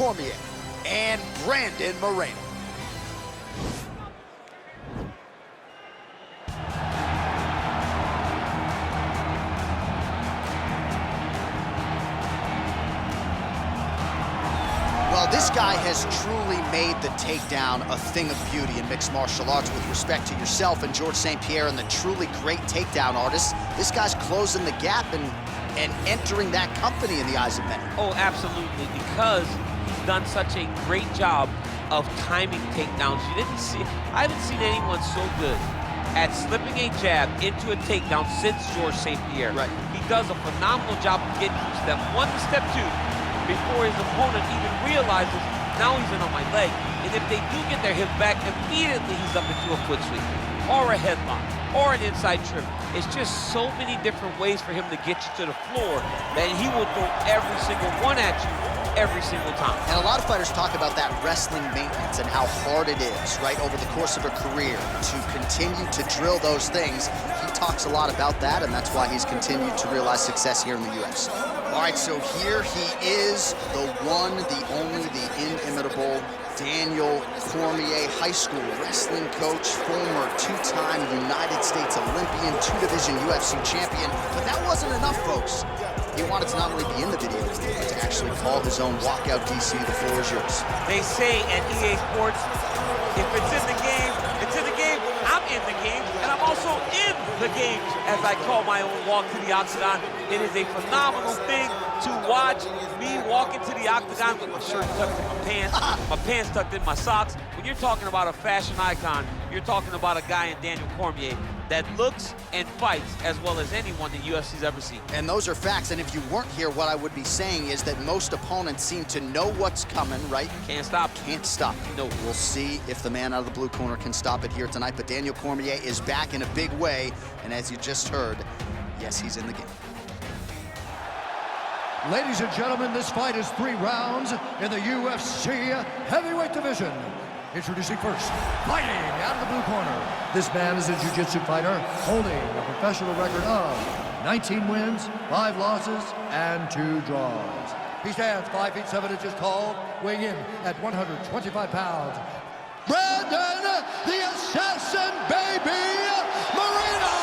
Cormier and Brandon Moreno. Well, this guy has truly made the takedown a thing of beauty in mixed martial arts. With respect to yourself and George St. Pierre and the truly great takedown artists, this guy's closing the gap and entering that company in the eyes of many. Oh, absolutely, because he's done such a great job of timing takedowns. I haven't seen anyone so good at slipping a jab into a takedown since George St. Pierre. Right. He does a phenomenal job of getting from step one to step two before his opponent even realizes now he's in on my leg. And if they do get their hip back, immediately he's up into a foot sweep or a headlock or an inside trip. It's just so many different ways for him to get you to the floor that he will throw every single one at you every single time. And a lot of fighters talk about that wrestling maintenance and how hard it is, right, over the course of a career to continue to drill those things. He talks a lot about that, and that's why he's continued to realize success here in the UFC. All right, so here he is, the one, the only, the inimitable Daniel Cormier, high school wrestling coach, former two-time United States Olympian, two-division UFC champion. But that wasn't enough, folks. He wanted to not only be in the video, but to actually call his own walkout. DC, the floor is yours. They say at EA Sports, if it's in the game, it's in the game. I'm in the game, and I'm also in the game as I call my own walk to the octagon. It is a phenomenal thing to watch me walk into the octagon with my shirt tucked in my pants tucked in my socks. When you're talking about a fashion icon, you're talking about a guy in Daniel Cormier that looks and fights as well as anyone the UFC's ever seen. And those are facts, and if you weren't here, what I would be saying is that most opponents seem to know what's coming, right? Can't stop. Can't stop. No. We'll see if the man out of the blue corner can stop it here tonight, but Daniel Cormier is back in a big way, and as you just heard, yes, he's in the game. Ladies and gentlemen, this fight is 3 rounds in the UFC heavyweight division. Introducing first, fighting out of the blue corner. This man is a jiu-jitsu fighter holding a professional record of 19 wins, 5 losses, and 2 draws. He stands 5 feet 7 inches tall, weighing in at 125 pounds. Brandon, the Assassin Baby Moreno!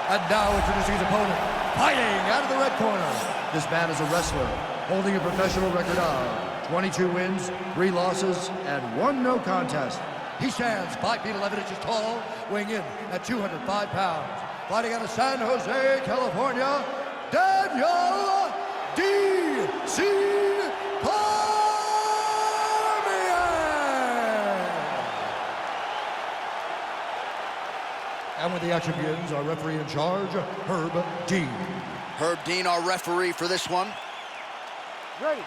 And now introducing his opponent, fighting out of the red corner. This man is a wrestler holding a professional record of 22 wins, 3 losses, and 1 no contest. He stands 5 feet 11 inches tall, weighing in at 205 pounds. Fighting out of San Jose, California, Daniel D.C. Cormier! And when the action begins, our referee in charge, Herb Dean. Herb Dean, our referee for this one. Ready.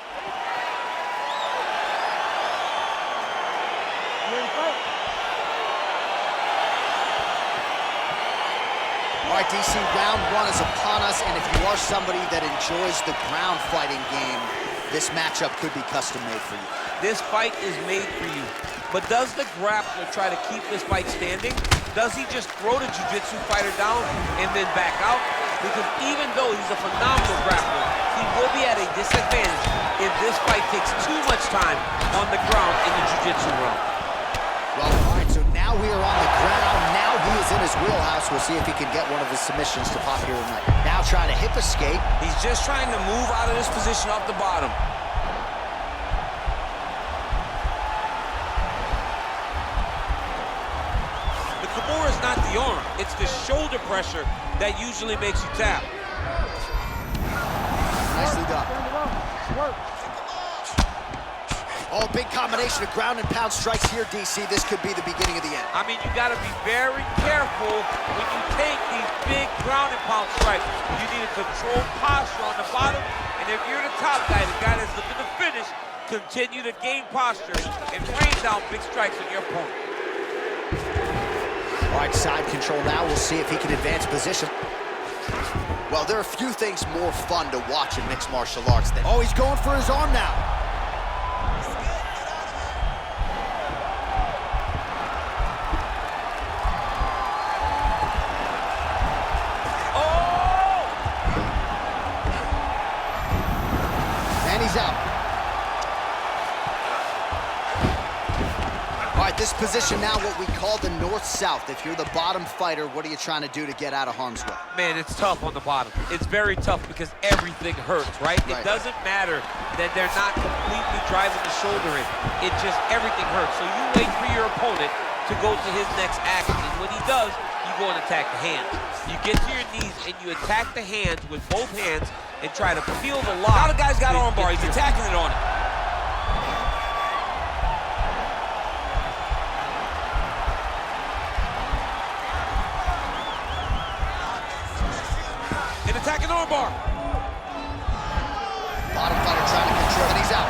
All right, DC, round 1 is upon us, and if you are somebody that enjoys the ground fighting game, this matchup could be custom made for you. This fight is made for you. But does the grappler try to keep this fight standing? Does he just throw the jiu-jitsu fighter down and then back out? Because even though he's a phenomenal grappler, he will be at a disadvantage if this fight takes too much time on the ground in the jiu-jitsu realm. Well, all right, so now we are on the ground. Now he is in his wheelhouse. We'll see if he can get one of his submissions to pop here tonight. Now trying to hip escape. He's just trying to move out of this position off the bottom. The Kimura is not the arm. It's the shoulder pressure that usually makes you tap. Nicely done. Oh, big combination of ground and pound strikes here, DC. This could be the beginning of the end. I mean, you got to be very careful when you take these big ground and pound strikes. You need a controlled posture on the bottom, and if you're the top guy, the guy that's looking to finish, continue to gain posture and rain down big strikes on your opponent. All right, side control now. We'll see if he can advance position. Well, there are a few things more fun to watch in mixed martial arts than... Oh, he's going for his arm now. And he's out. right, this position now, what we call the north-south. If you're the bottom fighter, what are you trying to do to get out of harm's way? Man, it's tough on the bottom. It's very tough because everything hurts, right? It doesn't matter that they're not completely driving the shoulder in. It just, everything hurts. So you wait for your opponent to go to his next action. And when he does, you go and attack the hands. You get to your knees and you attack the hands with both hands and try to feel the lock. Now the guy's got armbar. He's attacking it on it. And attacking armbar. Bottom fighter trying to control, and he's out.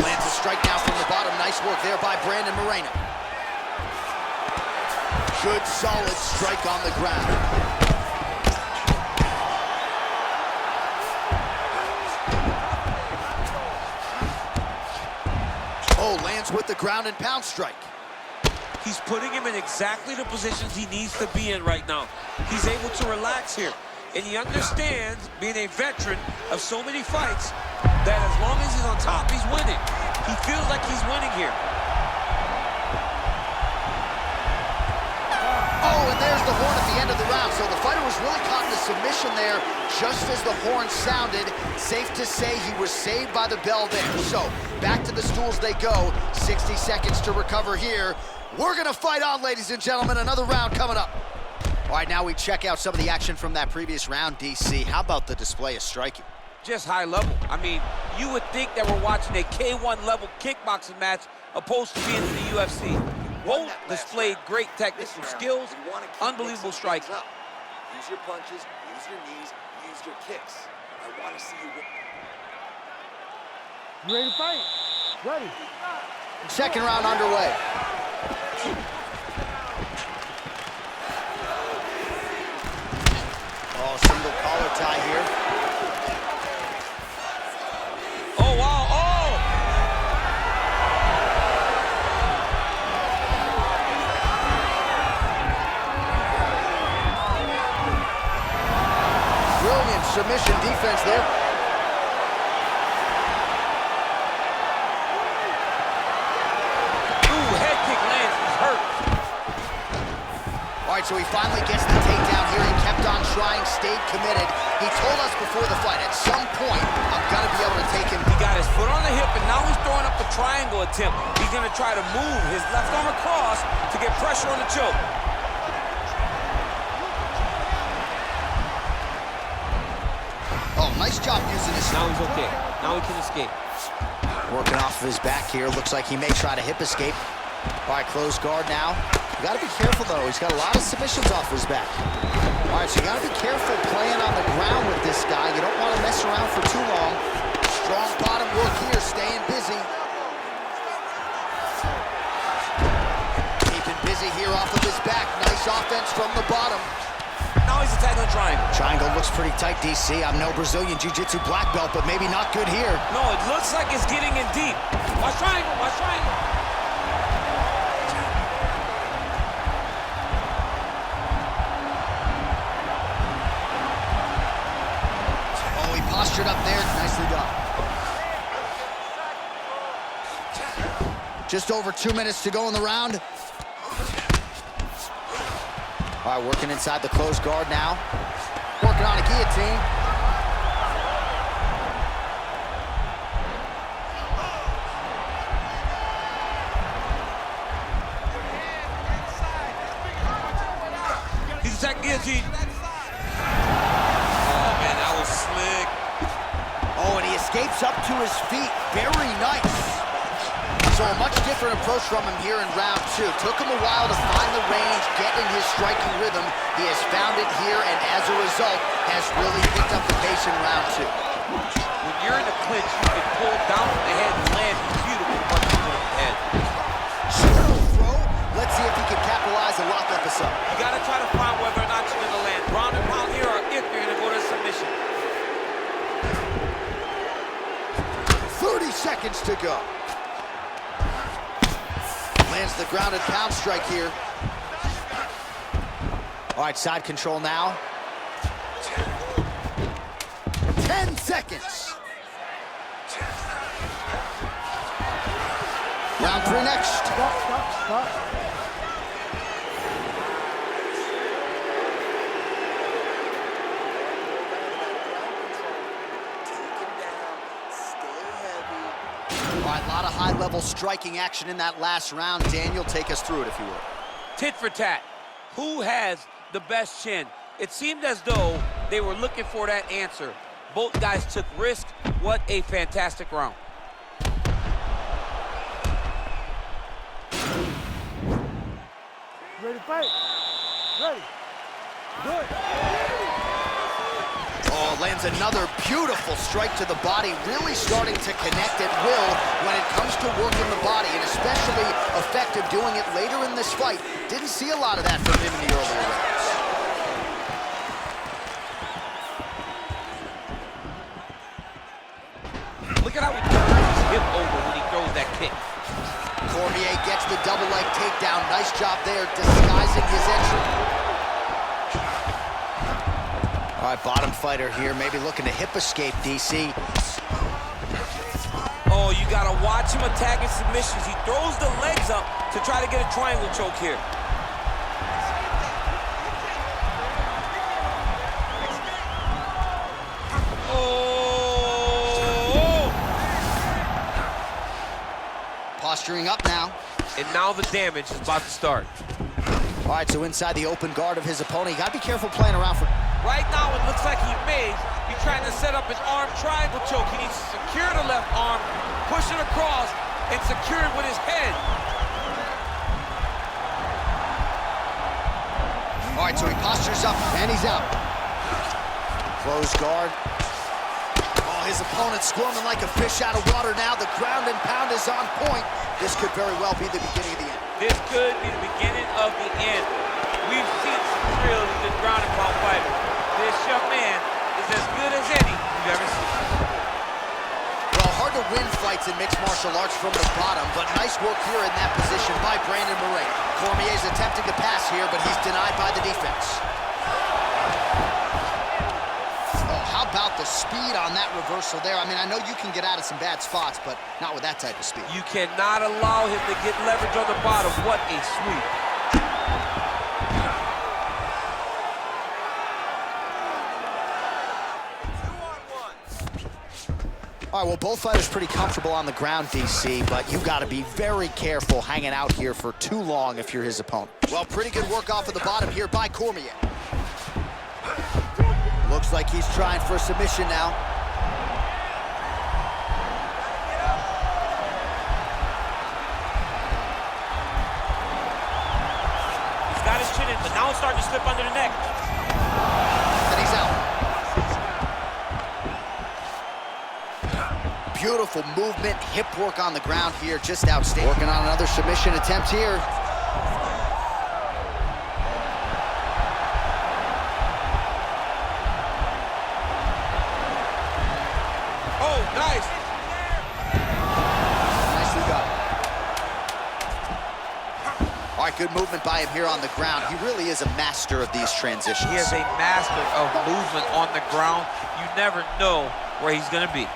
Lands a strike now from the bottom. Nice work there by Brandon Moreno. Good, solid strike on the ground. Oh, lands with the ground and pound strike. He's putting him in exactly the positions he needs to be in right now. He's able to relax here. And he understands, being a veteran of so many fights, that as long as he's on top, he's winning. He feels like he's winning here. Oh, and there's the horn at the end of the round. So the fighter was really caught in the submission there just as the horn sounded. Safe to say he was saved by the bell there. So back to the stools they go. 60 seconds to recover here. We're going to fight on, ladies and gentlemen. Another round coming up. All right, now we check out some of the action from that previous round, DC. How about the display of striking? Just high level. I mean, you would think that we're watching a K1 level kickboxing match opposed to being in the UFC. Both displayed great technical skills, unbelievable striking. Use your punches, use your knees, use your kicks. I want to see you win. You ready to fight? Ready. Second round underway. Oh, single collar tie here. Oh, wow, oh! Brilliant submission defense there. Ooh, head kick lands, he's hurt. All right, so he finally gets the takedown here. He kept on trying, stayed committed. He told us before the fight, at some point, I'm gonna be able to take him. He got his foot on the hip, and now he's throwing up the triangle attempt. He's gonna try to move his left arm across to get pressure on the choke. Oh, nice job using his... Now he's okay. Now he can escape. Working off of his back here. Looks like he may try to hip escape. All right, closed guard now. You gotta be careful, though. He's got a lot of submissions off his back. All right, so you gotta be careful playing on the ground with this guy. You don't want to mess around for too long. Strong bottom work here, staying busy. Keeping busy here off of his back. Nice offense from the bottom. Now he's attacking the triangle. Triangle looks pretty tight, DC. I'm no Brazilian Jiu-Jitsu black belt, but maybe not good here. No, it looks like it's getting in deep. Watch triangle, watch triangle. Oh, he postured up there. Nicely done. Just over 2 minutes to go in the round. All right, working inside the closed guard now. Working on a guillotine. He's attacking guillotine. Oh, man, that was slick. Oh, and he escapes up to his feet. Very nice. So a much different approach from him here in round two. Took him a while to find the range, get in his striking rhythm. He has found it here, and as a result, has really picked up the pace in round two. When you're in a clinch, you can pull down from the head and land beautiful punches to the head. Short throw. Let's see if he can capitalize and lock up a sub. You gotta try to find whether or not you're gonna land ground and pound here or if you're gonna go to submission. 30 seconds to go. Lands the grounded pound strike here. All right, side control now. 10 seconds. Round 3 next. Stop. All right, a lot of high-level striking action in that last round. Daniel, take us through it, if you would. Tit for tat. Who has the best chin? It seemed as though they were looking for that answer. Both guys took risk. What a fantastic round. Ready to fight? Ready. Good. Oh, lands another beautiful strike to the body, really starting to connect at will when it comes to working the body, and especially effective doing it later in this fight. Didn't see a lot of that from him in the earlier rounds. Look at how he turns his hip over when he throws that kick. Cormier gets the double leg takedown. Nice job there, disguising his entry. All right, bottom fighter here, maybe looking to hip escape, DC. Oh, you gotta watch him attacking submissions. He throws the legs up to try to get a triangle choke here. Oh! Posturing up now. And now the damage is about to start. All right, so inside the open guard of his opponent, you gotta be careful playing around for... Right now, it looks like he may be trying to set up his arm triangle choke. He needs to secure the left arm, push it across, and secure it with his head. All right, so he postures up, and he's out. Closed guard. Oh, his opponent's squirming like a fish out of water now. The ground and pound is on point. This could very well be the beginning of the end. This could be the beginning of the end. We've seen some thrills in this ground and pound fighter. This young man is as good as any you've ever seen. Well, hard to win fights in mixed martial arts from the bottom, but nice work here in that position by Brandon Murray. Cormier's attempting to pass here, but he's denied by the defense. Oh, how about the speed on that reversal there? I mean, I know you can get out of some bad spots, but not with that type of speed. You cannot allow him to get leverage on the bottom. What a sweep. All right, well, both fighters pretty comfortable on the ground, DC, but you got to be very careful hanging out here for too long if you're his opponent. Well, pretty good work off of the bottom here by Cormier. Looks like he's trying for a submission now. He's got his chin in, but now it's starting to slip under the neck. And he's out. Beautiful movement, hip work on the ground here, just outstanding. Working on another submission attempt here. Oh, nice. Nicely done. All right, good movement by him here on the ground. He really is a master of these transitions. He is a master of movement on the ground. You never know where he's going to be.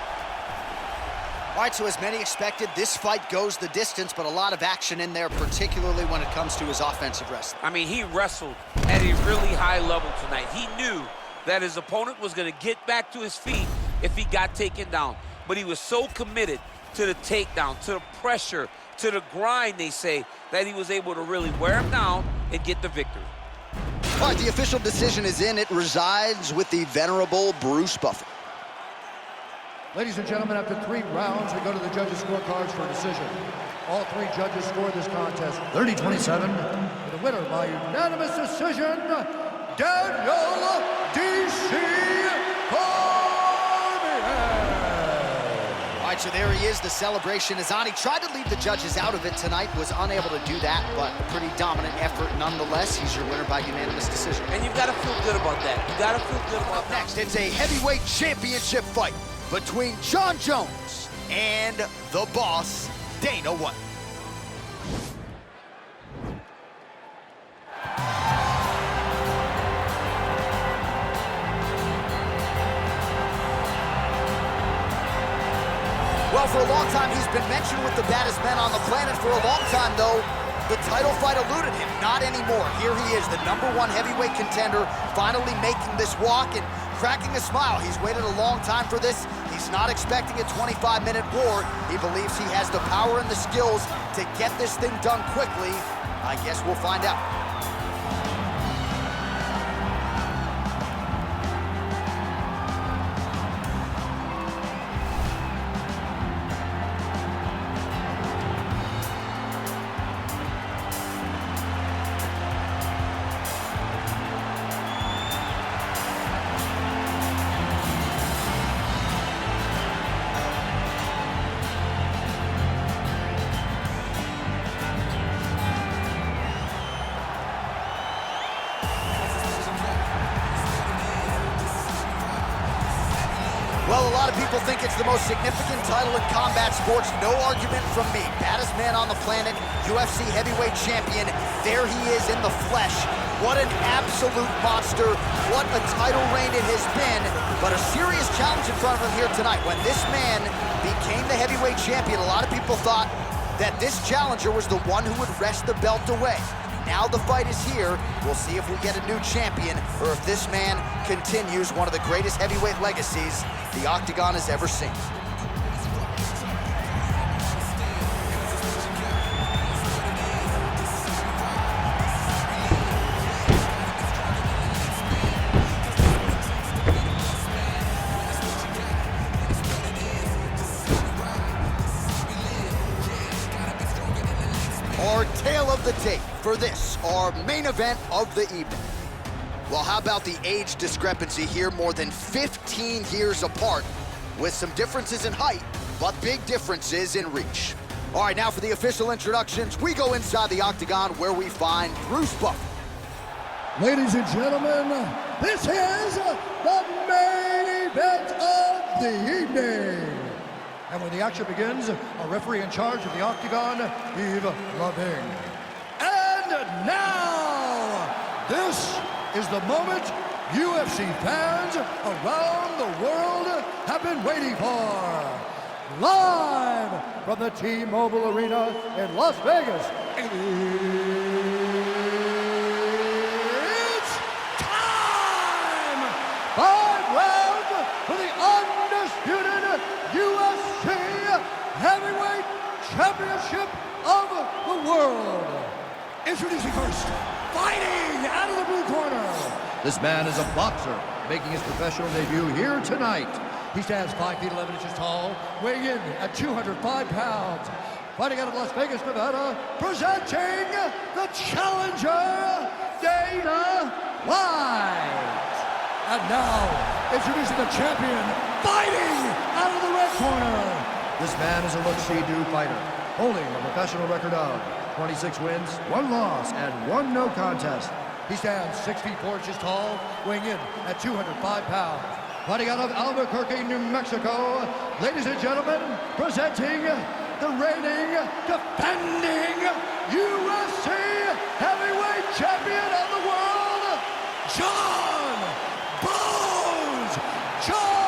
All right, so as many expected, this fight goes the distance, but a lot of action in there, particularly when it comes to his offensive wrestling. I mean, he wrestled at a really high level tonight. He knew that his opponent was going to get back to his feet if he got taken down. But he was so committed to the takedown, to the pressure, to the grind, they say, that he was able to really wear him down and get the victory. All right, the official decision is in. It resides with the venerable Bruce Buffer. Ladies and gentlemen, after 3 rounds, we go to the judges' scorecards for a decision. All 3 judges scored this contest 30-27. For the winner by unanimous decision, Daniel D.C. Cormier. All right, so there he is. The celebration is on. He tried to leave the judges out of it tonight, was unable to do that, but a pretty dominant effort nonetheless. He's your winner by unanimous decision. And you've got to feel good about that. You've got to feel good about that. Next, it's a heavyweight championship fight between John Jones and the boss, Dana White. Well, for a long time, he's been mentioned with the baddest men on the planet. For a long time, though, the title fight eluded him. Not anymore. Here he is, the #1 heavyweight contender, finally making this walk and cracking a smile. He's waited a long time for this. He's not expecting a 25-minute war. He believes he has the power and the skills to get this thing done quickly. I guess we'll find out. Well, a lot of people think it's the most significant title in combat sports. No argument from me. Baddest man on the planet, UFC heavyweight champion. There he is in the flesh. What an absolute monster. What a title reign it has been. But a serious challenge in front of him here tonight. When this man became the heavyweight champion, a lot of people thought that this challenger was the one who would wrest the belt away. Now the fight is here. We'll see if we get a new champion or if this man continues one of the greatest heavyweight legacies the Octagon has ever seen. Our tale of the tape for this, our main event of the evening. Well, how about the age discrepancy here? More than 15 years apart, with some differences in height, but big differences in reach. All right, now for the official introductions, we go inside the Octagon where we find Bruce Buffer. Ladies and gentlemen, this is the main event of the evening. And when the action begins, a referee in charge of the Octagon, Yves Lavigne. And now, this is the moment UFC fans around the world have been waiting for. Live from the T-Mobile Arena in Las Vegas, it's time! 5 rounds for the undisputed UFC Heavyweight Championship of the world. Introducing first, fighting out of the blue corner. This man is a boxer, making his professional debut here tonight. He stands 5 feet 11 inches tall, weighing in at 205 pounds. Fighting out of Las Vegas, Nevada, presenting the challenger, Dana White. And now, introducing the champion, fighting out of the red corner. This man is a look-see-do fighter, holding a professional record of 26 wins, 1 loss, and 1 no contest. He stands 6 feet 4 inches tall, weighing in at 205 pounds. Fighting out of Albuquerque, New Mexico, ladies and gentlemen, presenting the reigning, defending UFC heavyweight champion of the world, John Bones Jones!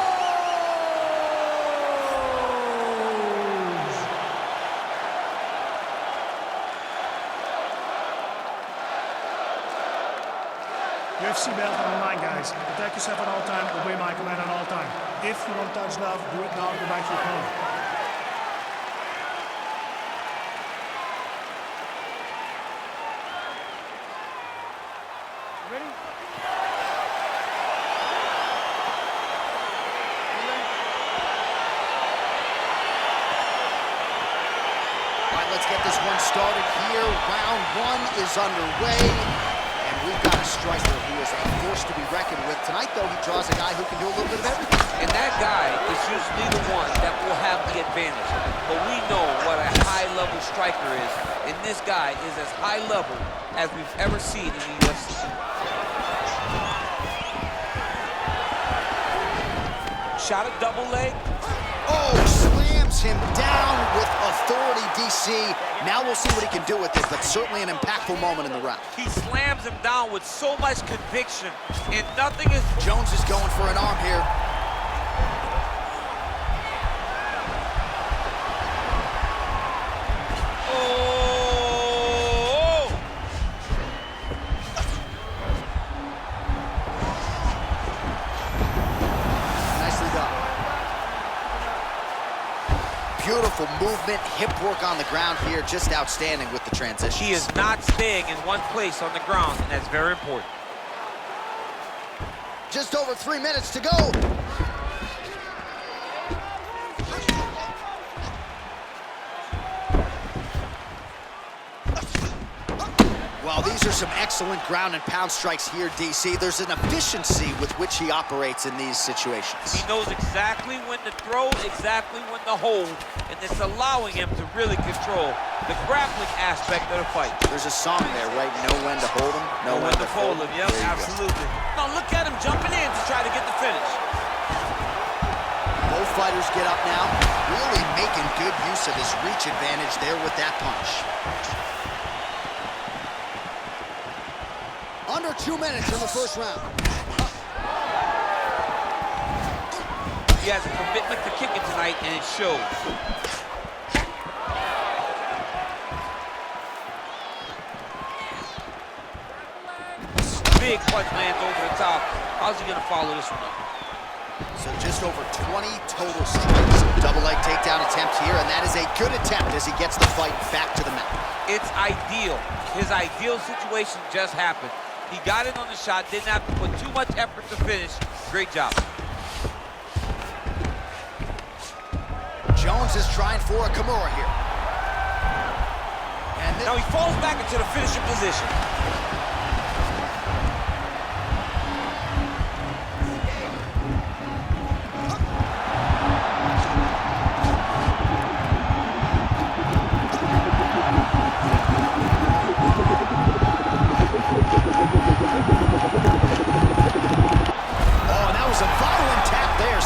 UFC belt on the line, guys. Protect yourself at all time, obey my command at all time. If you want to touch love, do it now, go back to your opponent. Ready? All right, let's get this one started here. Round 1 is underway. We've got a striker who is a force to be reckoned with. Tonight, though, he draws a guy who can do a little bit of everything. And that guy is usually the one that will have the advantage. But we know what a high-level striker is, and this guy is as high level as we've ever seen in the UFC. Shot a double leg. Oh, slams him down with authority, DC. Now we'll see what he can do with it, but certainly an impactful moment in the round. He slams him down with so much conviction, and nothing is... Jones is going for an arm here. Beautiful movement, hip work on the ground here, just outstanding with the transition. He is not staying in one place on the ground, and that's very important. Just over 3 minutes to go. Well, these are some excellent ground and pound strikes here, DC. There's an efficiency with which he operates in these situations. He knows exactly when to throw, exactly when to hold, and it's allowing him to really control the grappling aspect of the fight. There's a song there, right? Know when to hold him, know when to fold him. Yep, absolutely. Now look at him jumping in to try to get the finish. Both fighters get up now, really making good use of his reach advantage there with that punch. Under 2 minutes in the first round. He has a commitment to kicking tonight, and it shows. Big punch lands over the top. How's he gonna follow this one up? So just over 20 total strikes. Double leg takedown attempt here, and that is a good attempt as he gets the fight back to the mat. It's ideal. His ideal situation just happened. He got in on the shot, didn't have to put too much effort to finish. Great job. Jones is trying for a Kimura here. And Now he falls back into the finishing position.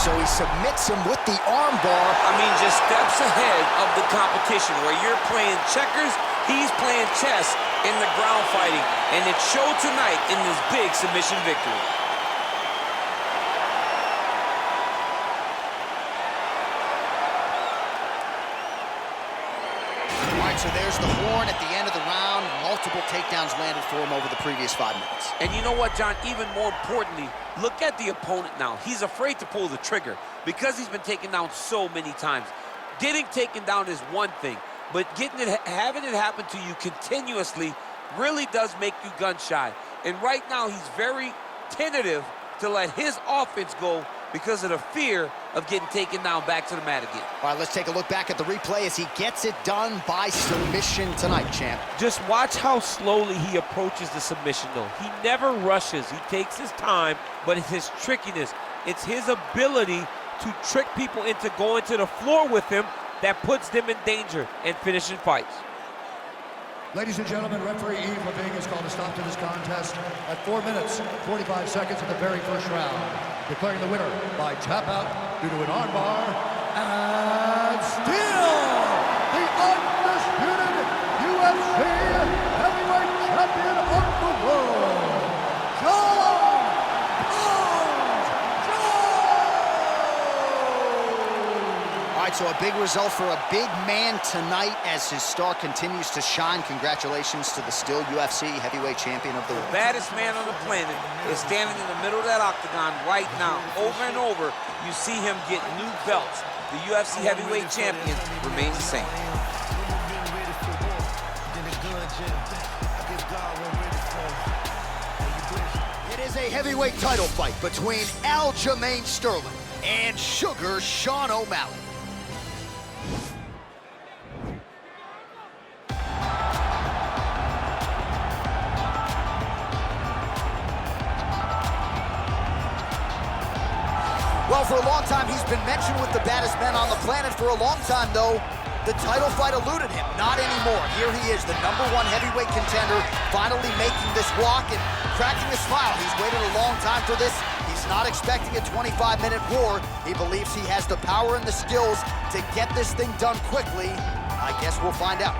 so he submits him with the arm bar. I mean, just steps ahead of the competition. Where you're playing checkers, he's playing chess in the ground fighting. And it showed tonight in this big submission victory. All right, so there's the horn at the end of the round. Multiple takedowns landed for him over the previous 5 minutes. And you know what, John? Even more importantly, look at the opponent now. He's afraid to pull the trigger because he's been taken down so many times. Getting taken down is one thing, but having it happen to you continuously really does make you gun shy. And right now, he's very tentative to let his offense go because of the fear of getting taken down back to the mat again. All right, let's take a look back at the replay as he gets it done by submission tonight, champ. Just watch how slowly he approaches the submission, though. He never rushes. He takes his time, but it's his trickiness. It's his ability to trick people into going to the floor with him that puts them in danger and finishing fights. Ladies and gentlemen, referee Yves Leving has called a stop to this contest at 4 minutes, 45 seconds of the very first round, declaring the winner by tap out due to an armbar, and still the undisputed UFC heavyweight champion of the world, John All right, so a big result for a big man tonight as his star continues to shine. Congratulations to the still UFC heavyweight champion of the world. The baddest man on the planet is standing in the middle of that octagon right now. Over and over, you see him get new belts. The UFC heavyweight champion remains the same. It is a heavyweight title fight between Aljamain Sterling and Sugar Sean O'Malley. Well, for a long time, he's been mentioned with the baddest men on the planet. For a long time, though, the title fight eluded him. Not anymore. Here he is, the #1 heavyweight contender, finally making this walk and cracking a smile. He's waited a long time for this. He's not expecting a 25-minute war. He believes he has the power and the skills to get this thing done quickly. I guess we'll find out.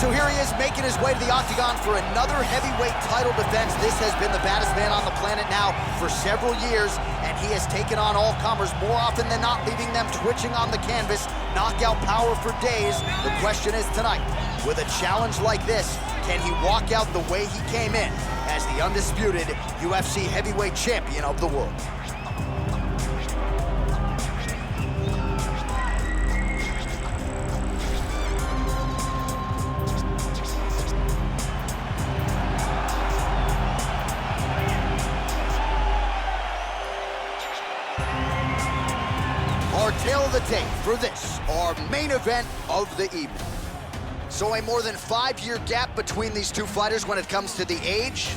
So here he is making his way to the octagon for another heavyweight title defense. This has been the baddest man on the planet now for several years, and he has taken on all comers more often than not, leaving them twitching on the canvas. Knockout power for days. The question is tonight, with a challenge like this, can he walk out the way he came in as the undisputed UFC heavyweight champion of the world? Our tale of the tape for this, our main event of the evening. So a more than 5-year gap between these two fighters when it comes to the age,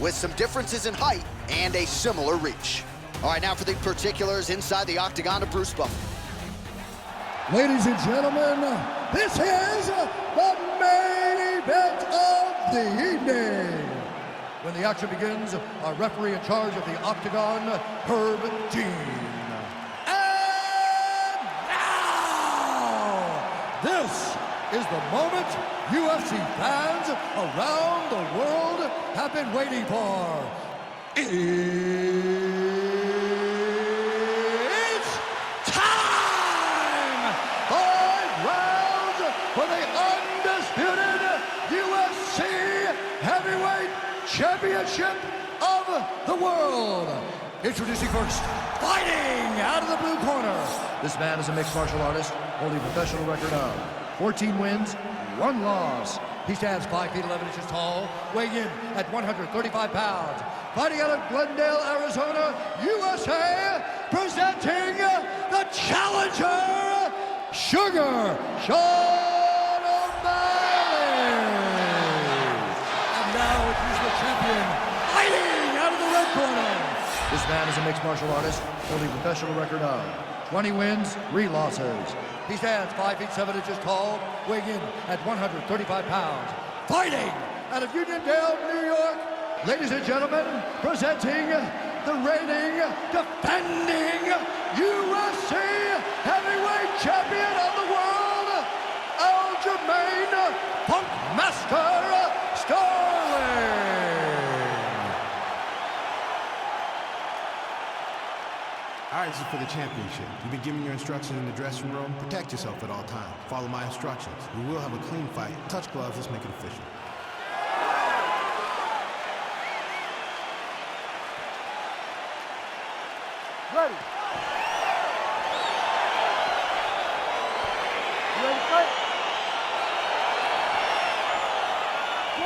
with some differences in height and a similar reach. All right, now for the particulars inside the octagon of Bruce Buffer. Ladies and gentlemen, this is the main event of the evening. When the action begins, our referee in charge of the octagon, Herb Dean. This is the moment UFC fans around the world have been waiting for. It's time! 5 rounds for the undisputed UFC Heavyweight Championship of the world. Introducing first, fighting out of the blue corner. This man is a mixed martial artist, holding a professional record of 14 wins, 1 loss. He stands 5 feet 11 inches tall, weighing in at 135 pounds. Fighting out of Glendale, Arizona, USA, presenting the challenger, Sugar Sean O'Malley. And now introducing the champion, fighting out of the red corner. This man is a mixed martial artist, holding a professional record of 20 wins, 3 losses. He stands 5 feet 7 inches tall, weighing in at 135 pounds. Fighting out of Uniondale, New York, ladies and gentlemen, presenting the reigning, defending UFC heavyweight champion of the world, Aljamain Funkmaster Sterling. All right, this is for the championship. You've been given your instructions in the dressing room. Protect yourself at all times. Follow my instructions. We will have a clean fight. Touch gloves. Let's make it official. Ready. You ready to fight?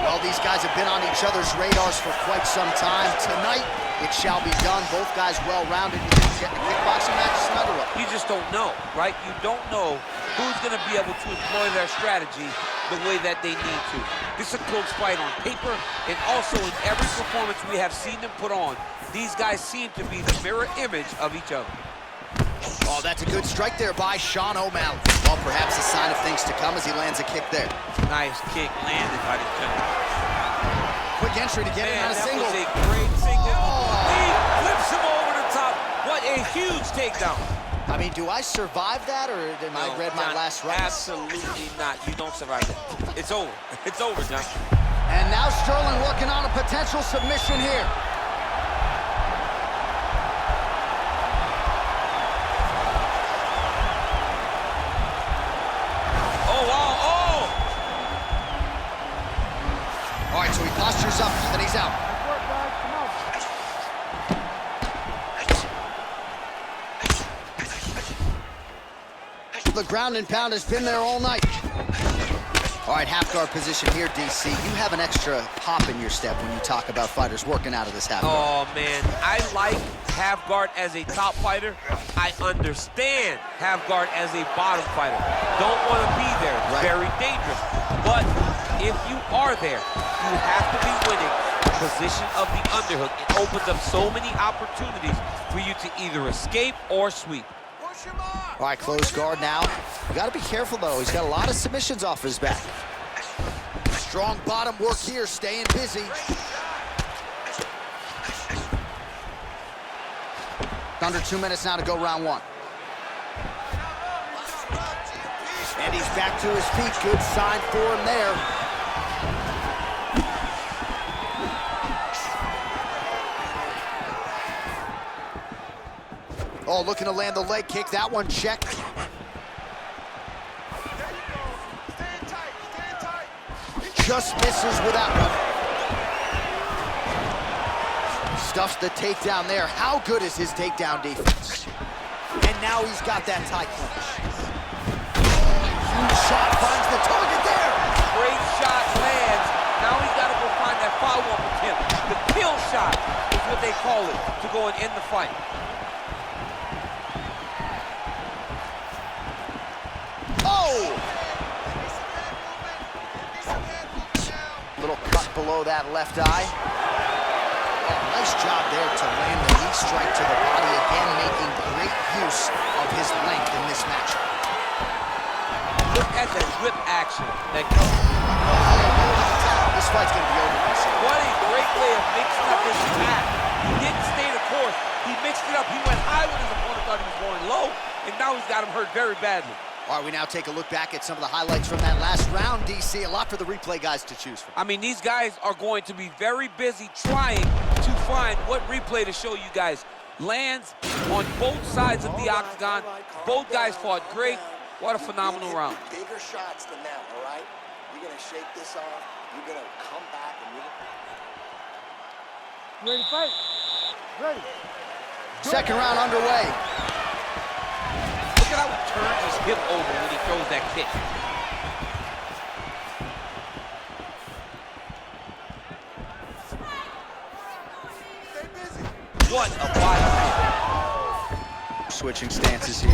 Well, these guys have been on each other's radars for quite some time. Tonight, it shall be done. Both guys well-rounded. You think getting a kickboxing match another one? You just don't know, right? You don't know who's going to be able to employ their strategy the way that they need to. This is a close fight on paper, and also in every performance we have seen them put on, these guys seem to be the mirror image of each other. Oh, that's a good strike there by Sean O'Malley. Well, perhaps a sign of things to come as he lands a kick there. Nice kick landed by the gentleman. Quick entry to get in on a single. That was a great single. He flips him over the top. What a huge takedown. I mean, do I survive that, or did I read my last rights? Absolutely not. You don't survive that. It's over. It's over, John. And now Sterling working on a potential submission here. Oh, wow. Oh! All right, so he postures up, then he's out. Nice work, guys. Come on. The ground and pound has been there all night. All right, half guard position here, DC. You have an extra hop in your step when you talk about fighters working out of this half guard. Oh, man. I like half guard as a top fighter. I understand half guard as a bottom fighter. Don't want to be there. It's very dangerous. But if you are there, you have to be winning the position of the underhook. It opens up so many opportunities for you to either escape or sweep. All right, closed guard now. You got to be careful, though. He's got a lot of submissions off his back. Strong bottom work here, staying busy. Under 2 minutes now to go round 1. And he's back to his feet. Good sign for him there. Oh, looking to land the leg kick. That one checked. Just misses with that one. Stuffs the takedown there. How good is his takedown defense? And now he's got that tie clinch. Huge shot finds the target there. Great shot lands. Now he's got to go find that follow-up attempt. The kill shot is what they call it, to go and end the fight. Oh! Little cut below that left eye. Oh, nice job there to land the knee strike to the body, again making great use of his length in this matchup. Look at the whip action that This fight's gonna be over. What a great way of mixing up his attack. He didn't stay the course. He mixed it up. He went high when his opponent thought he was going low, and now he's got him hurt very badly. All right, we now take a look back at some of the highlights from that last round, DC. A lot for the replay guys to choose from. I mean, these guys are going to be very busy trying to find what replay to show you guys. Lands on both sides of the octagon. Both guys fought great. What a phenomenal round. Bigger shots than that, all right? You're going to shake this off. You're going to come back and You ready to fight? Ready. Second round underway. Look at how he turns his hip over when he throws that kick. What a body kick. Switching stances here.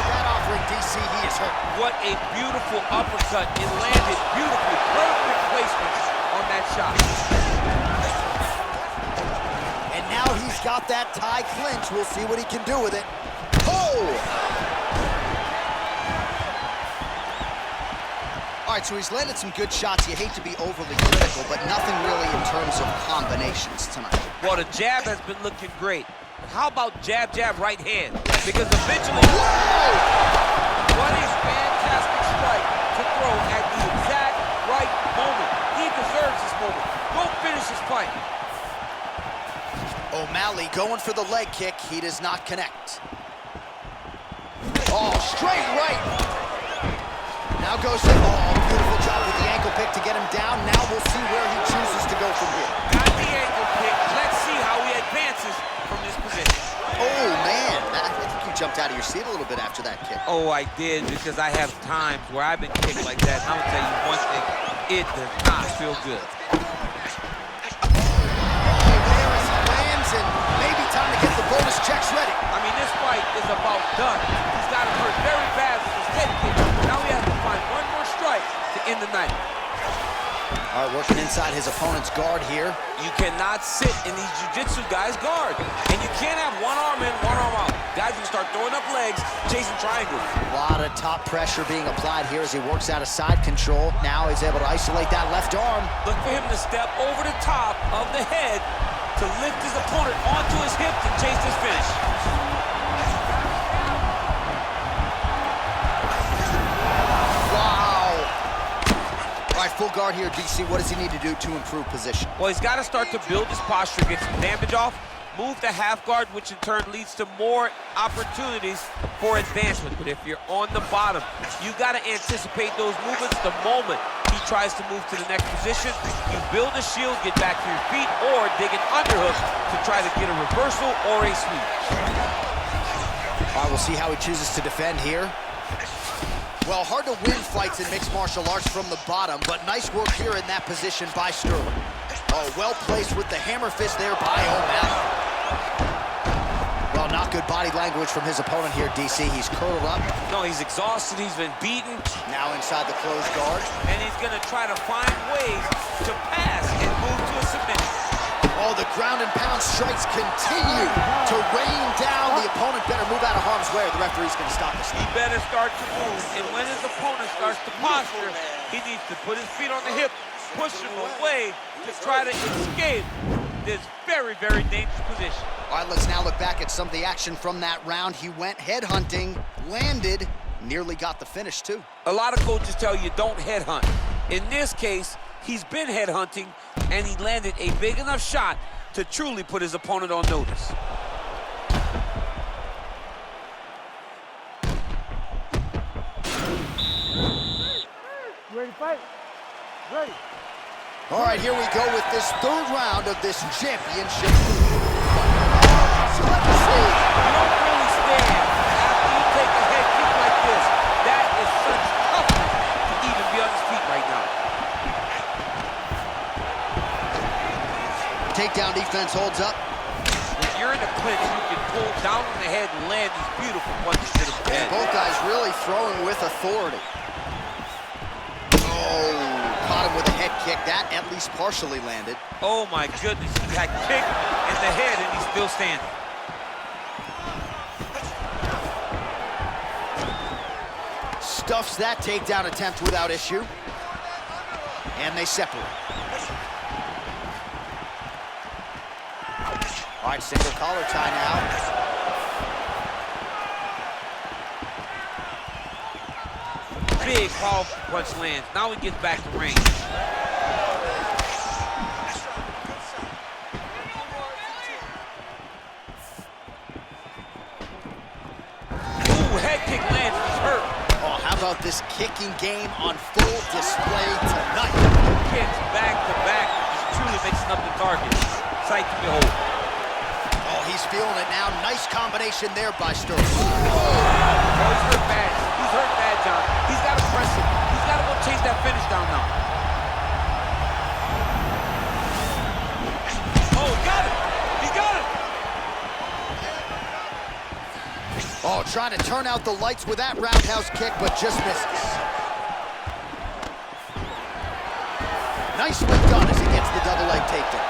That offering, DC, he is hurt. What a beautiful uppercut. It landed beautifully. Perfect placement on that shot. And now he's got that tie clinch. We'll see what he can do with it. Oh! All right, so he's landed some good shots. You hate to be overly critical, but nothing really in terms of combinations tonight. Well, the jab has been looking great. How about jab, jab, right hand? Because eventually, whoa! What a fantastic strike to throw at the exact right moment. He deserves this moment. Go finish his fight. O'Malley going for the leg kick. He does not connect. Oh, straight right. Now goes in. Oh, beautiful job with the ankle pick to get him down. Now we'll see where he chooses to go from here. Got the ankle pick. Let's see how he advances from this position. Oh, man. I think you jumped out of your seat a little bit after that kick. Oh, I did, because I have times where I've been kicked like that. And I'm gonna tell you one thing, it does not feel good. And maybe time to get the bonus checks ready. I mean, this fight is about done. He's got him hurt very bad with his head kick. Now he has to find one more strike to end the night. All right, working inside his opponent's guard here. You cannot sit in these jiu-jitsu guys' guard. And you can't have one arm in, one arm out. Guys can start throwing up legs, chasing triangles. A lot of top pressure being applied here as he works out of side control. Now he's able to isolate that left arm. Look for him to step over the top of the head to lift his opponent onto his hips and chase his finish. Wow. All right, full guard here, DC. What does he need to do to improve position? Well, he's got to start to build his posture, get some damage off, move to half guard, which in turn leads to more opportunities for advancement. But if you're on the bottom, you got to anticipate those movements the moment he tries to move to the next position. You build a shield, get back to your feet, or dig an underhook to try to get a reversal or a sweep. All right, we'll see how he chooses to defend here. Well, hard to win fights in mixed martial arts from the bottom, but nice work here in that position by Sterling. Oh, well placed with the hammer fist there by O'Malley. Well, not good body language from his opponent here, DC. He's curled up. No, he's exhausted. He's been beaten. Now inside the closed guard. And he's going to try to find ways to pass and move to a submission. Oh, the ground and pound strikes continue to rain down. The opponent better move out of harm's way or the referee's going to stop this. He better start to move. And when his opponent starts to posture, he needs to put his feet on the hip, push him away to try to escape this very, very dangerous position. All right, let's now look back at some of the action from that round. He went head hunting, landed, Nearly got the finish, too. A lot of coaches tell you don't headhunt. In this case, he's been headhunting, and he landed a big enough shot to truly put his opponent on notice. Ready to fight? Ready. All right, here we go with this third round of this championship. So let's see. You don't really stand after you take a head kick like this. That is such toughness to even be on his feet right now. Takedown defense holds up. When you're in a clinch, you can pull down on the head and land these beautiful punches to the head. Both guys really throwing with authority. Oh, caught him with a head kick. That at least partially landed. Oh my goodness, he got kicked in the head and he's still standing. Stuffs that takedown attempt without issue. And they separate. All right, single collar tie now. Big, powerful punch lands. Now he gets back to range. Ooh, head kick lands. He's hurt. Oh, how about this kicking game on full display tonight? Kicks back to back. Just truly mixing up the target. Sight to behold. Oh, he's feeling it now. Nice combination there by Sterling. Oh, he's hurt bad. He's hurt bad, John. He's got to press it. He's got to go chase that finish down now. Oh, got it. He got it. Oh, trying to turn out the lights with that roundhouse kick, but just misses. Nicely done as he gets the double leg takedown.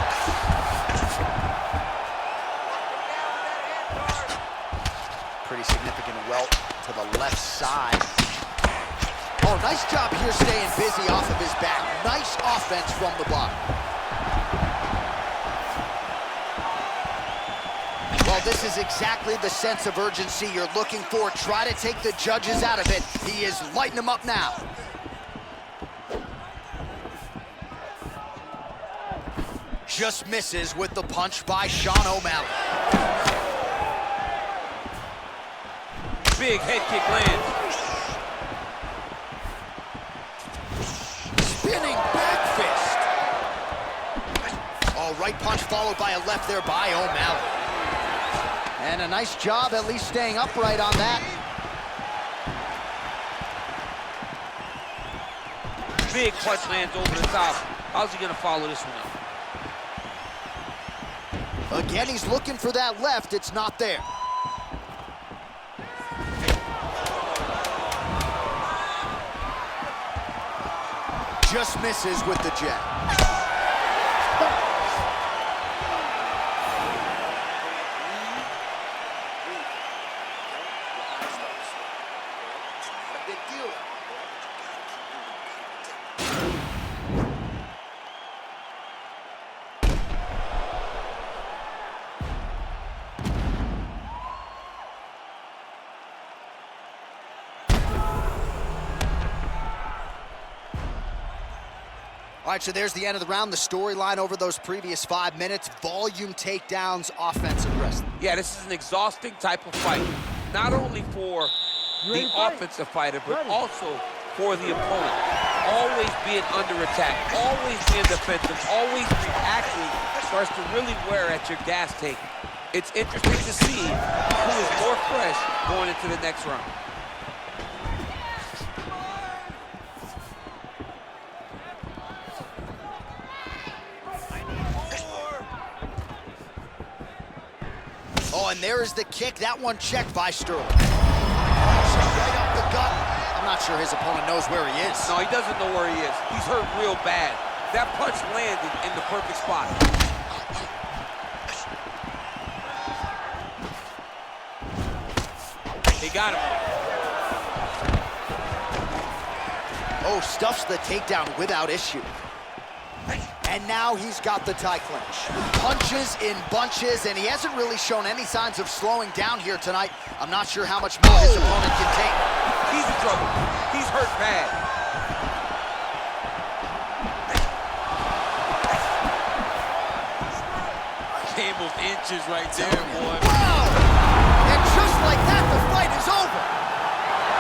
Pretty significant welt to the left side. Oh, nice job here staying busy off of his back. Nice offense from the bottom. Well, this is exactly the sense of urgency you're looking for. Try to take the judges out of it. He is lighting them up now. Just misses with the punch by Sean O'Malley. Big head kick lands. Spinning back fist. Oh, right punch followed by a left there by O'Malley. And a nice job at least staying upright on that. Big punch lands over the top. How's he gonna follow this one up? Again, he's looking for that left. It's not there. Just misses with the jab. All right, so there's the end of the round. The storyline over those previous 5 minutes, volume takedowns, offensive wrestling. Yeah, this is an exhausting type of fight. Not only for the offensive fighter, but also for the opponent. Always being under attack, always being defensive, always reacting starts to really wear at your gas tank. It's interesting to see who is more fresh going into the next round. Oh, and there is the kick. That one checked by Sterling. Right up the gut. I'm not sure his opponent knows where he is. No, he doesn't know where he is. He's hurt real bad. That punch landed in the perfect spot. They got him. Oh, stuffs the takedown without issue. and now he's got the tie clinch. Punches in bunches, and he hasn't really shown any signs of slowing down here tonight. I'm not sure how much more his opponent can take. He's in trouble. He's hurt bad. Campbell's inches right there, boy. Wow! And just like that, the fight is over.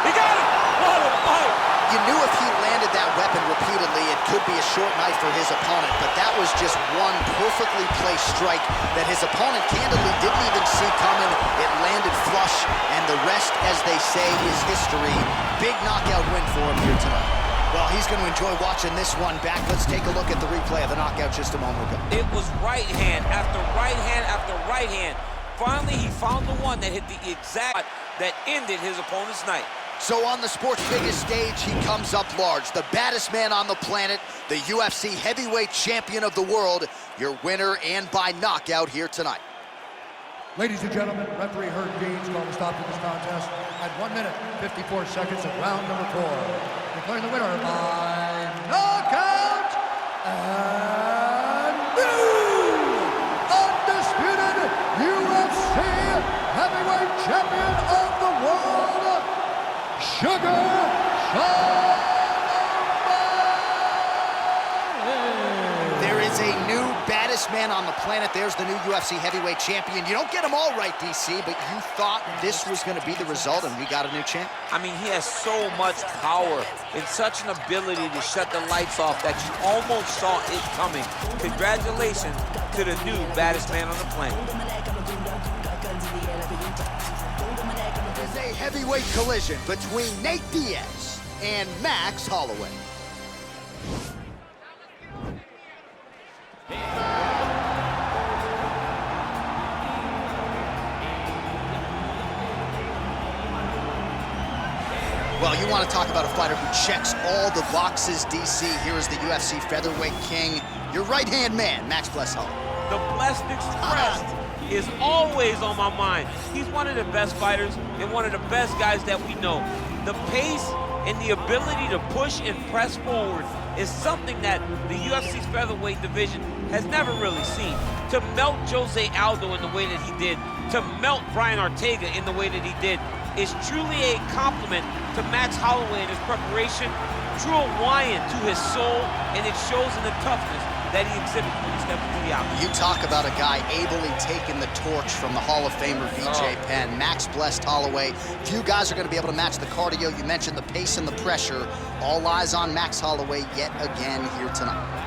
He got it! What a fight! You knew if he landed that weapon repeatedly, it could be a short night for his opponent, but that was just one perfectly placed strike that his opponent candidly didn't even see coming. It landed flush, and the rest, as they say, is history. Big knockout win for him here tonight. Well, he's going to enjoy watching this one back. Let's take a look at the replay of the knockout just a moment ago. It was right hand after right hand after right hand. Finally, he found the one that hit the exact that ended his opponent's night. So on the sport's biggest stage, he comes up large. The baddest man on the planet, the UFC heavyweight champion of the world, your winner and by knockout here tonight. Ladies and gentlemen, referee Herb Deans called a stop to this contest at 1 minute, 54 seconds of round number 4. Declaring the winner by knockout and new undisputed UFC heavyweight champion of the world, Sugar Sean. There is a new baddest man on the planet. There's the new UFC heavyweight champion. You don't get them all right, DC, but you thought this was going to be the result, and we got a new champ. I mean, he has so much power and such an ability to shut the lights off that you almost saw it coming. Congratulations to the new baddest man on the planet. It is a heavyweight collision between Nate Diaz and Max Holloway. Well, you want to talk about a fighter who checks all the boxes, DC. Here is the UFC featherweight king, your right-hand man, Max Holloway. The Blessed Express is always on my mind. He's one of the best fighters and one of the best guys that we know. The pace and the ability to push and press forward is something that the UFC's featherweight division has never really seen. To melt Jose Aldo in the way that he did, to melt Brian Ortega in the way that he did, is truly a compliment to Max Holloway and his preparation, true Hawaiian to his soul, and it shows in the toughness that he exhibits when he steps into the octagon. You talk about a guy ably taking the torch from the Hall of Famer BJ Penn. Max Blessed Holloway. Few guys are going to be able to match the cardio. You mentioned the pace and the pressure. All eyes on Max Holloway yet again here tonight.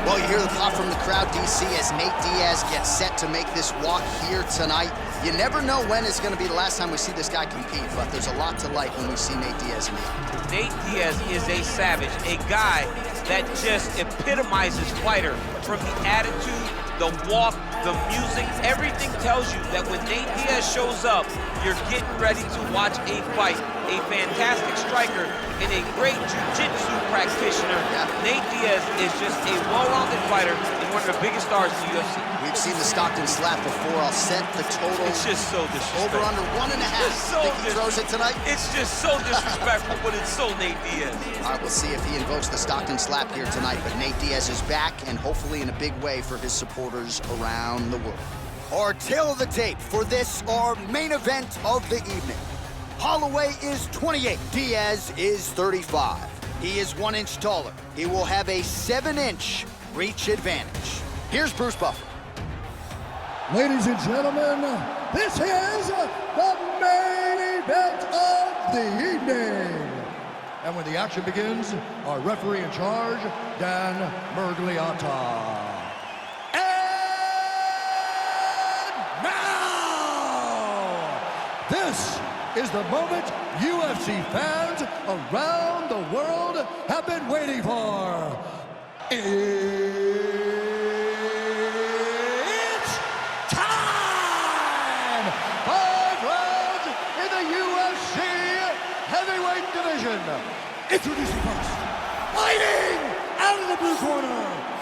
Well, you hear the pop from the crowd, DC, as Nate Diaz gets set to make this walk here tonight. You never know when it's going to be the last time we see this guy compete, but there's a lot to like when we see Nate Diaz in the octagon. Nate Diaz is a savage, a guy that just epitomizes fighter. From the attitude, the walk, the music, everything tells you that when Nate Diaz shows up, you're getting ready to watch a fight. A fantastic striker and a great jiu-jitsu practitioner. Nate Diaz is just a well-rounded fighter and one of the biggest stars in the UFC. We've seen the Stockton slap before. I'll set the total. It's just so disrespectful. Over under 1.5. It's so Think he throws it tonight? It's just so disrespectful, but it's so Nate Diaz. All right, we'll see if he invokes the Stockton slap here tonight, but Nate Diaz is back, and hopefully in a big way for his supporters around the world. Our tail of the tape for this, our main event of the evening. Holloway is 28, Diaz is 35. He is 1 inch taller. He will have a 7-inch reach advantage. Here's Bruce Buffer. Ladies and gentlemen, this is the main event of the evening. And when the action begins, our referee in charge, Dan Mergliata. And now, this is the moment UFC fans around the world have been waiting for. It's time! 5 rounds in the UFC heavyweight division. Introducing first, fighting out of the blue corner.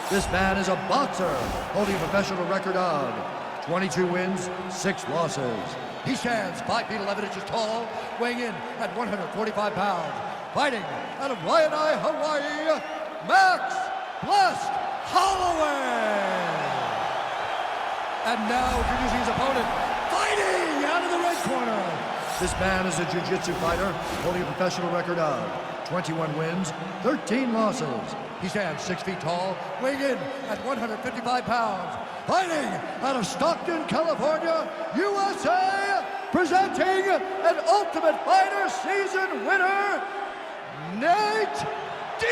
This man is a boxer holding a professional record of 22 wins, 6 losses. He stands 5 feet 11 inches tall, weighing in at 145 pounds. Fighting out of Waianae, Hawaii, Max Blessed Holloway. And now introducing his opponent, fighting out of the red corner. This man is a jiu-jitsu fighter holding a professional record of 21 wins, 13 losses. He stands 6 feet tall, weighing in at 155 pounds. Fighting out of Stockton, California, USA, presenting an Ultimate Fighter season winner, Nate Diaz!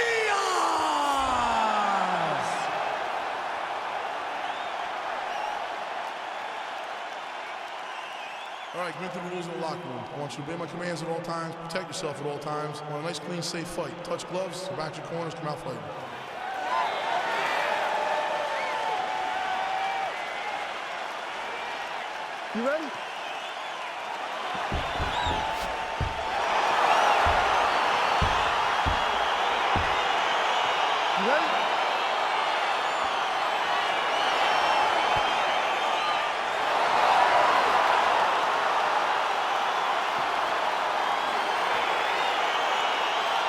All right, commit to the rules in the locker room. I want you to obey my commands at all times, protect yourself at all times. I want a nice, clean, safe fight. Touch gloves, back your corners, come out fighting. You ready? You ready?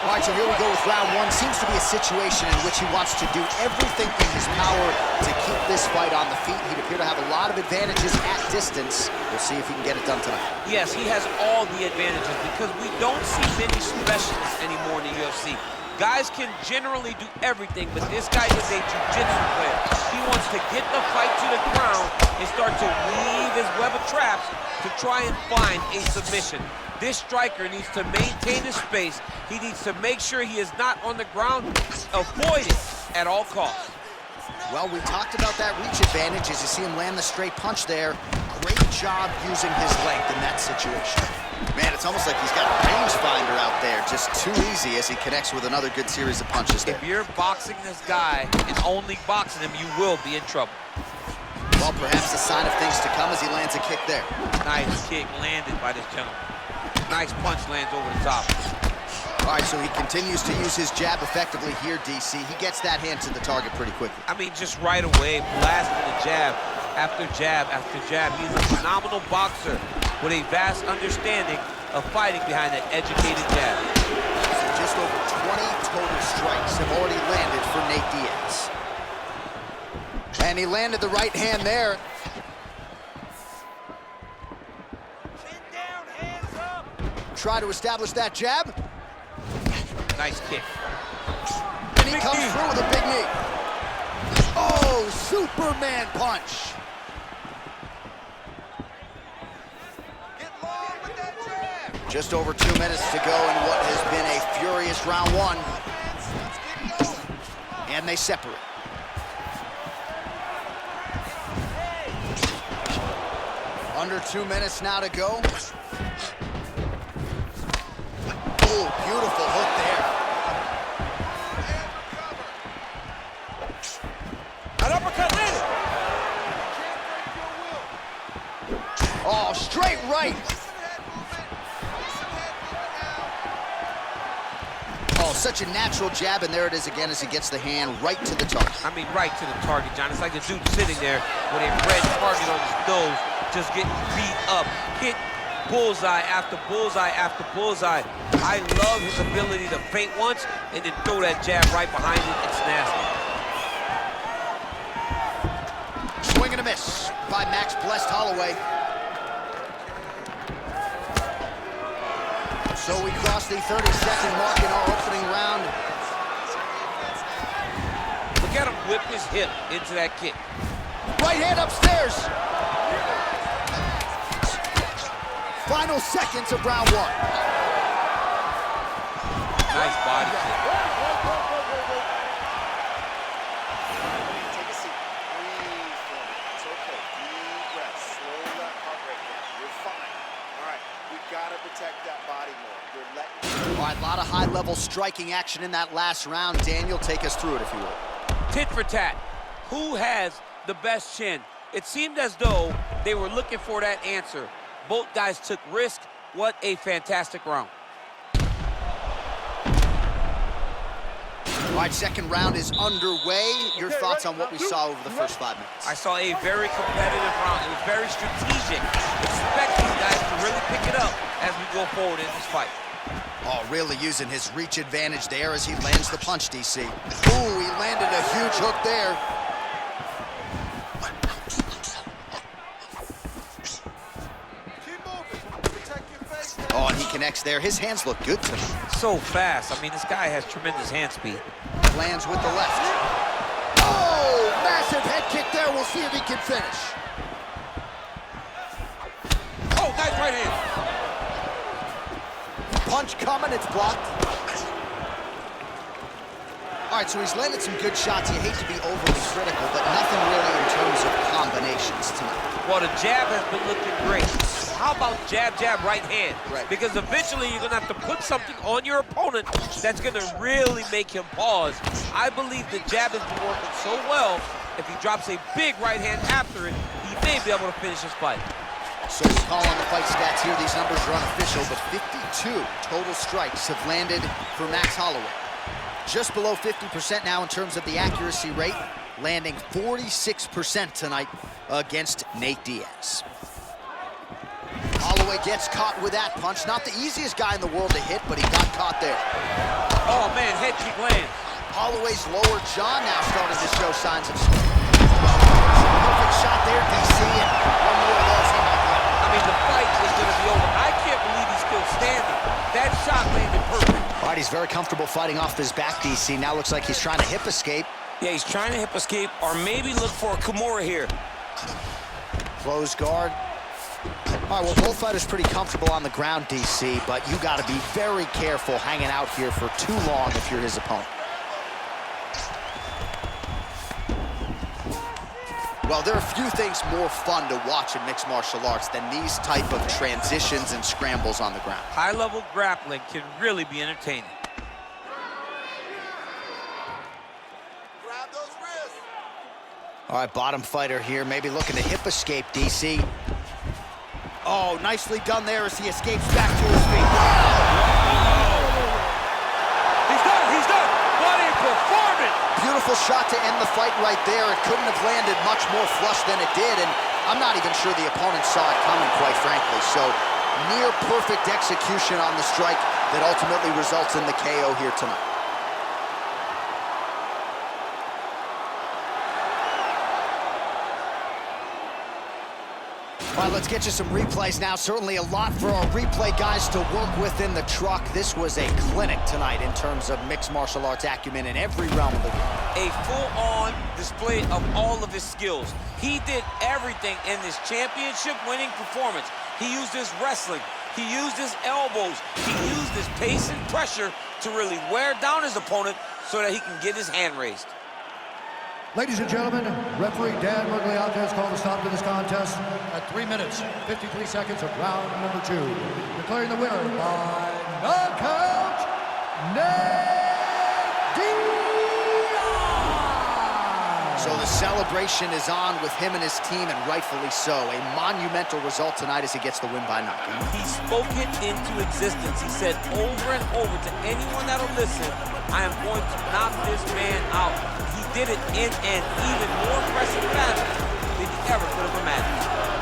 All right, so here we go with round one. Seems to be a situation in which he wants to do everything in his power to keep this fight on the feet. He'd appear to have a lot of advantages at distance. We'll see if he can get it done tonight. Yes, he has all the advantages because we don't see many specialists anymore in the UFC. Guys can generally do everything, but this guy is a jiu-jitsu player. He wants to get the fight to the ground and start to weave his web of traps to try and find a submission. This striker needs to maintain his space. He needs to make sure he is not on the ground. Avoid it at all costs. Well, we talked about that reach advantage as you see him land the straight punch there. Great job using his length in that situation. Man, it's almost like he's got a rangefinder out there. Just too easy as he connects with another good series of punches there. If you're boxing this guy and only boxing him, you will be in trouble. Well, perhaps a sign of things to come as he lands a kick there. Nice kick landed by this gentleman. Nice punch lands over the top. All right, so he continues to use his jab effectively here, DC. He gets that hand to the target pretty quickly. I mean, just right away, blasting the jab after jab after jab. He's a phenomenal boxer with a vast understanding of fighting behind that educated jab. So just over 20 total strikes have already landed for Nate Diaz. And he landed the right hand there. Try to establish that jab. Nice kick. And he comes through with a big knee. Oh, Superman punch. Get long with that jab. Just over 2 minutes to go in what has been a furious round one. And they separate. Under 2 minutes now to go. Oh, beautiful hook there. An uppercut landed. Oh, straight right. Oh, such a natural jab, and there it is again as he gets the hand right to the target. I mean, right to the target, John. It's like the dude sitting there with a red target on his nose, just getting beat up. Hit bullseye after bullseye after bullseye. I love his ability to feint once and then throw that jab right behind it. It's nasty. Swing and a miss by Max Blessed Holloway. So we crossed the 30-second mark in our opening round. Look at him whip his hip into that kick. Right hand upstairs. Final seconds of round one. Nice body kick. Take a seat. Breathe for me. It's okay. Deep breath. Slow that heart rate down. You're fine. All right. We've got to protect that body more. You're letting... All right, a lot of high-level striking action in that last round. Daniel, take us through it, if you will. Tit for tat. Who has the best chin? It seemed as though they were looking for that answer. Both guys took risk. What a fantastic round. All right, second round is underway. Your thoughts on what we saw over the first 5 minutes? I saw a very competitive round. It was very strategic. Expect these guys really pick it up as we go forward in this fight. Oh, really using his reach advantage there as he lands the punch, DC. Ooh, he landed a huge hook there. Oh, and he connects there. His hands look good tonight. So fast. I mean, this guy has tremendous hand speed. Lands with the left. Oh, massive head kick there. We'll see if he can finish. Oh, nice right hand. Punch coming, it's blocked. All right, so he's landed some good shots. You hate to be overly critical, but nothing really in terms of combinations tonight. Well, the jab has been looking great. How about jab, jab, right hand? Right. Because eventually you're gonna have to put something on your opponent that's gonna really make him pause. I believe the jab has been working so well, if he drops a big right hand after it, he may be able to finish his fight. So we call on the fight stats here. These numbers are unofficial, but 52 total strikes have landed for Max Holloway. Just below 50% now in terms of the accuracy rate, landing 46% tonight against Nate Diaz. Holloway gets caught with that punch. Not the easiest guy in the world to hit, but he got caught there. Oh man, head kick lands. Holloway's lower jaw now starting to show signs of strength. Perfect shot there, DC, and one more of those. I mean, the fight is going to be over. I can't believe he's still standing. That shot landed perfect. All right, he's very comfortable fighting off his back, DC. Now looks like he's trying to hip escape. Yeah, he's trying to hip escape or maybe look for a Kimura here. Close guard. All right, well, both fighters pretty comfortable on the ground, DC, but you got to be very careful hanging out here for too long if you're his opponent. Well, there are few things more fun to watch in mixed martial arts than these type of transitions and scrambles on the ground. High-level grappling can really be entertaining. Grab those wrists. All right, bottom fighter here, maybe looking to hip escape, DC. Oh, nicely done there as he escapes back to his feet. He's done! What a performance! Beautiful shot to end the fight right there. It couldn't have landed much more flush than it did, and I'm not even sure the opponent saw it coming, quite frankly. So, near perfect execution on the strike that ultimately results in the KO here tonight. All right, let's get you some replays now. Certainly a lot for our replay guys to work with in the truck. This was a clinic tonight in terms of mixed martial arts acumen in every realm of the game. A full-on display of all of his skills. He did everything in this championship-winning performance. He used his wrestling. He used his elbows. He used his pace and pressure to really wear down his opponent so that he can get his hand raised. Ladies and gentlemen, referee Dan Mergliata has called a stop to this contest at 3 minutes, 53 seconds of round number 2. Declaring the winner by knockout, Nate Diaz! So the celebration is on with him and his team, and rightfully so. A monumental result tonight as he gets the win by knockout. He spoke it into existence. He said over and over to anyone that'll listen, I am going to knock this man out. He did it in an even more impressive fashion than he ever could have imagined.